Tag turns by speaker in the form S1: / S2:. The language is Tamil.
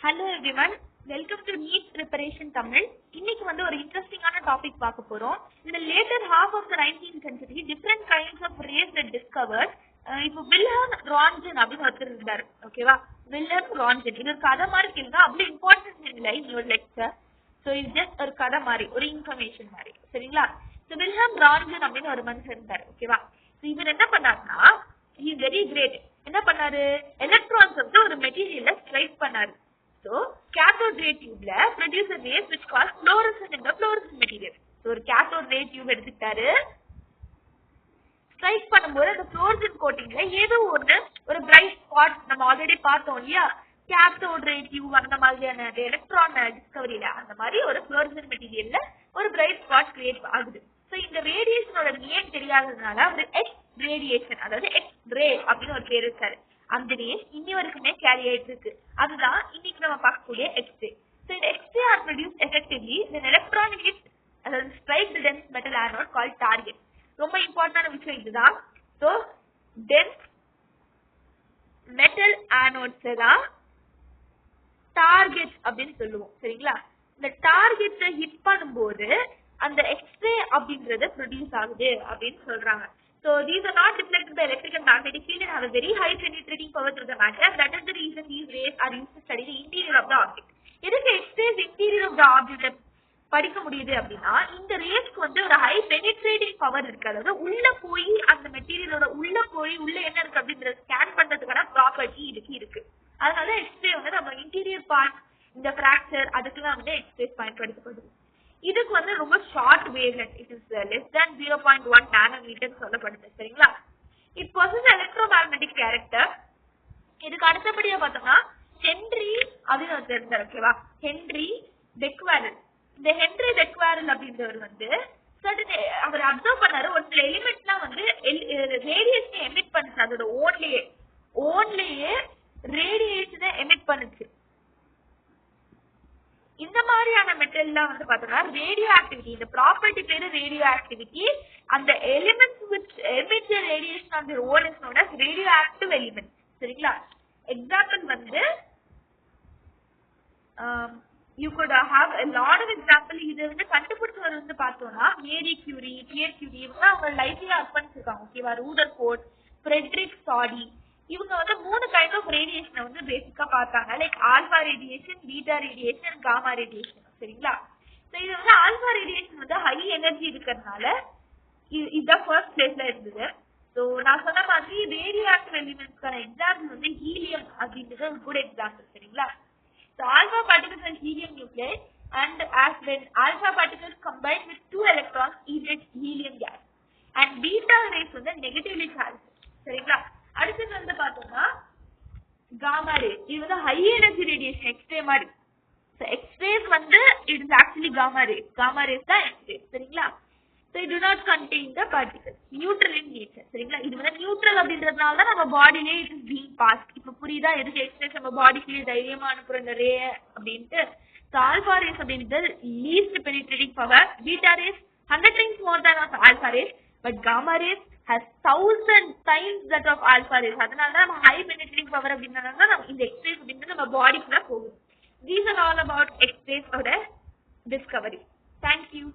S1: Hello everyone, welcome to NEET Preparation Tamil. இன்னைக்கு வந்து ஒரு இன்ட்ரெஸ்டிங்கான டாபிக் பார்க்க போறோம். In the later half of the 19th century, different kinds of rays were discovered. இப்போ வில்ஹெல்ம் ரான்சன் அப்படின்னு ஒருத்தர் இருந்தார். ஓகேவா? வில்ஹெல்ம் ரான்சன். இது ஒரு கதை மாதிரி கேளுங்க. அவ்வளவு இம்பார்ட்டன்ட் இல்லை இந்த ஒரு லெக்சர். ஸோ இது ஜஸ்ட் ஒரு கதை மாதிரி, ஒரு இன்ஃபர்மேஷன் மாதிரி. சரிங்களா? ஸோ வில்ஹெல்ம் ரான்சன் அப்படின்னு ஒரு மனுஷன் இருந்தார். ஓகேவா? ஸோ இவர் என்ன பண்ணாருன்னா, he is very great. என்ன பண்ணாரு? எலக்ட்ரான்ஸ் வந்து ஒரு மெட்டீரியல்ல ஸ்ட்ரைக் பண்ணாரு. So, cathode ray tube la produce a rays which cause fluorescence in the fluorescent material. So, ஒரு cathode ray tube எடுத்துட்டாரு. ஸ்ட்ரைக் பண்ணும்போது அந்த fluorescent coatingல ஏதோ ஒரு bright spot நம்ம ஆல்ரெடி பார்த்தோம் இல்லையா? cathode ray tube அந்த மாதிரியான எலக்ட்ரான் டிஸ்கவரியில அந்த மாதிரி ஒரு fluorescent materialல ஒரு bright spot create ஆகுது. So, இந்த ரேடியேஷனோட நேம் தெரியாததுனால ஒரு X radiation அதாவது X ray அப்படின்னு ஒரு பேர் வச்சாரு. அந்த ரேஸ் இன்னி வரைக்குமே கேரி ஆயிட்டு இருக்கு. அதுதான் இன்னைக்கு நம்ம பார்க்கக்கூடிய எக்ஸ்ரே. So இந்த X-ray are produce effectively when electron hits அதாவது strike the dense metal anode called target. ரொம்ப இம்பார்ட்டன்டான விஷயம் இதுதான். So dense metal anodes தான் டார்கெட் அப்படின்னு சொல்லுவோம். சரிங்களா? இந்த டார்கெட்டை ஹிட் பண்ணும்போது அந்த எக்ஸ்ரே அப்படின்றது ப்ரொடியூஸ் ஆகுது அப்படின்னு சொல்றாங்க. So these are not reflected by electric and magnetic field and have a very high penetrating power through the matter. That is the reason these rays are used to study the interior of the object. எதுக்கு X-rays interior of the object படிக்க முடியுது அப்படின்னா, இந்த ரேஸ்க்கு வந்து ஒரு ஹை பெனிட்ரேட்டிங் பவர் இருக்கு. அதாவது உள்ள போய் அந்த மெட்டீரியலோட உள்ள போய் உள்ள என்ன இருக்கு அப்படின்றத ஸ்கேன் பண்றதுக்கான ப்ராப்பர்ட்டி இருக்கு. அதனால எக்ஸ்ரே வந்து நம்ம இன்டீரியர் பார்ட், இந்த பிராக்சர் அதுக்கெல்லாம் வந்து எக்ஸ்ரேஸ் பயன்படுத்தப்படுது. இதுக்கு வந்து ரொம்ப short wavelength, it is less than 0.1 nanometre சொல்லப்படுது. சரிங்களா? It possess electromagnetic character. இதுக்கு அடுத்தபடியா பார்த்தோம்னா ஹென்றி அப்படின்னு ஒருத்தர் இருந்தார். ஓகேவா? ஹென்றி பெக்வேரல். இந்த ஹென்றி பெக்வேரல் அப்படின்றவர் வந்து அவர் அப்சர்வ் பண்ணாரு, ஒரு சில எலிமெண்ட்லாம் வந்து ரேடியேஷனை எமிட் பண்ணுச்சு. அதோட ஓன்லயே ரேடியேஷனை எமிட் பண்ணுச்சு. இந்த மாதிரியான மெட்டல்லாம் வந்து பார்த்தோம்னா ரேடியோ ஆக்டிவிட்டி, இந்த ப்ராப்பர்ட்டி பேரு ரேடியோ ஆக்டிவிட்டி. அந்த elements which emit radiation on their own is known as radioactive elements. சரிங்களா? எக்ஸாம்பிள் வந்து you could have a lot of example. இது வந்து கண்டுபிடிச்சவர் வந்து பார்த்தோம்னா மேரி கியூரி, பியர் கியூரி, இவங்க அவங்க லைஃப்ல அர்ப்பணிச்சிருக்காங்க. ஓகேவா? ரூதர்ஃபோர்ட், ஃப்ரெட்ரிக் சாடி, இவங்க வந்து 3 கைண்ட் ஆஃப் ரேடியேஷனை வந்து பேசிக்கா பார்த்தாங்க. Like alpha radiation, beta radiation, gamma radiation. சரிங்களா? ஸோ இது வந்து ஆல்பா ரேடியேஷன் வந்து ஹை எனர்ஜி இருக்கிறதுனால இதுதான் ஃபர்ஸ்ட் பிளேஸ்ல இருந்தது. ஸோ நான் சொன்ன மாதிரி ரேடியோ ஆக்டிவ் எலிமெண்ட்ஸ்க்கான எக்ஸாம்பிள் வந்து ஹீலியம் அப்படின்றது ஒரு குட் எக்ஸாம்பிள். சரிங்களா? So alpha particles and helium nuclei and as when alpha particles combine with 2 electrons emit helium gas and beta rays வந்து நெகட்டிவ்லி சார்ஜ். சரிங்களா? அடுத்தது வந்து பார்த்தோம்னா காமா ரே. இது வந்து ஹை எனர்ஜி ரேடியேஷன், எக்ஸ்ரே மாதிரி. ஸோ எக்ஸ்ரேஸ் வந்து it is actually gamma ray. Gamma rays தான் எக்ஸ்ரே. சரிங்களா? So it do not contain the particles, neutral in nature. சரிங்களா? இது வந்து நியூட்ரல் அப்படின்றதுனால தான் நம்ம பாடியிலே இட் இஸ் பீங் பாஸ்ட். இப்போ புரியுதா எதுக்கு எக்ஸ்ரேஸ் நம்ம பாடிக்குள்ளேயே தைரியமா அனுப்புற இந்த ரே அப்படின்ட்டு. ஸோ ஆல்பா ரேஸ் அப்படின்றது least penetrating power. Beta race 100 times more than of alpha rays, but gamma rays has 1000 times that of alpha rays. அதனால தான் நம்ம high penetrating power அப்படின்றனால தான் நம்ம இந்த எக்ஸ்ரேஸ் அப்படின்றது நம்ம பாடிக்குள்ள போகுது. These are all about X-rays ஓட discovery. Thank you.